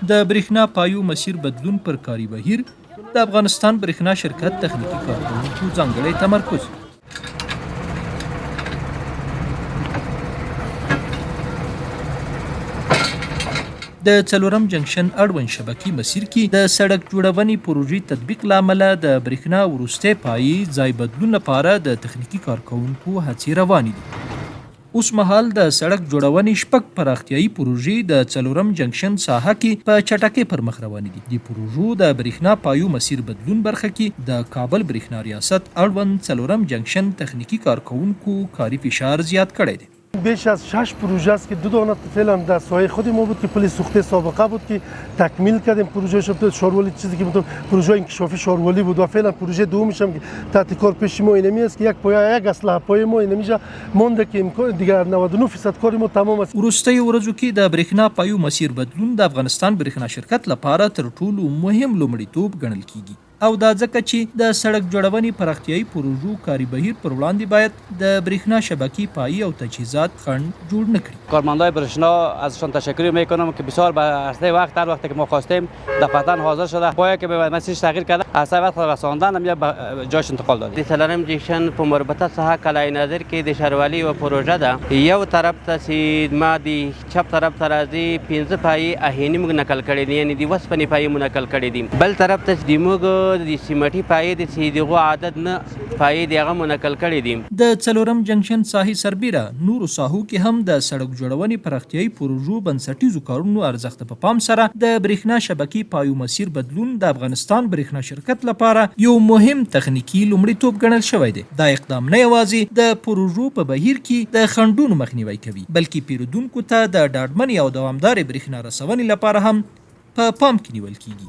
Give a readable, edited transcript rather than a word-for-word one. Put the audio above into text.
د برېښنا پایو مسیر بدلون پر کاري بهیر د افغانستان برېښنا شرکت تخنیکي کارکوونکو ځانګړی تمرکز. د څلورم جنکشن اړوند شبکې مسیر کې د سړک جوړونې پروژې تطبیق له امله د برېښنا وروستی پایي ځای بدلون لپاره د تخنیکي کارکوونکو هڅې روانې دي. اوس مهال د سړک جوړونې شپږ پراختیایي پروژې د څلورم جنکشن ساحه کې په چټکۍ پر مخ روانې دي. د پروژو د برېښنا پایو مسیر بدلون برخه کې د کابل برېښنا ریاست اړوند څلورم جنکشن تخنیکي کارکوونکو کاري فشار زیات کړی دی. بیش از 6 پروژه است که 2 دانه فعلا در سایه خود ما بود که پل سوخته سابقه بود که تکمیل کردیم. پروژه شد شاروالی چیزی که بود پروژه انکشافی شاروالی بود و فعلا پروژه دومش هم که تحت کار پیش ما اینمی است که یک پایه یک اسلحه پای ما اینمیجا مونده که امکان دیگر 99% کار ما تمام است. وروستیو ورځو کې د برېښنا پایو مسیر بدلون د افغانستان برېښنا شرکت لپاره تر ټولو مهم لومړیتوب ګڼل کیږي او دا ځکه چې د سړک جوړونې پراختیایي پروژو کاري بهیر پر وړاندې باید د برېښنا شبکې پایي او تجهیزات خنډ جوړ نه کړي. کارمندای برېښنا ازشان تشکر میکنم که بسیار به عرصه وقت هر وقتی که ما خواستیم دفعتاً حاضر شده. پایه که به مسیرش تغییر کرده از وقت رساندن هم به جاش انتقال دادیم. سلام جیکشن په مربوطه ساحه کلای نظر کې د شاروالي و پروژه ده. یو طرف ته چې ما د چپ طرف ته راځي 15 پایي اهینی موږ نقل کړي دي، یعنی د وسپنې پایي موږ نقل کړي دي. بل طرف ته د موږ د سیمټي پایې د سیدغو عدد نه پایې دغه منقل کړي دي. د څلورم جنکشن ساحې سربیره نورو ساحو کې هم د سړک جوړونې پراختیایي پروژو بنسټیزو کارونو ارزښت په پام سره د برېښنا شبکې پایو مسیر بدلون د افغانستان برېښنا شرکت لپاره یو مهم تخنیکي لومړیتوب ګڼل شوی دی. دا اقدام نه یوازې د پروژو په بهیر کې د خنډونو مخنیوی کوي بلکې پېرودونکو ته د ډاډمنې او دوامدارې برېښنا رسونې لپاره هم په پام کې نیول کیږي.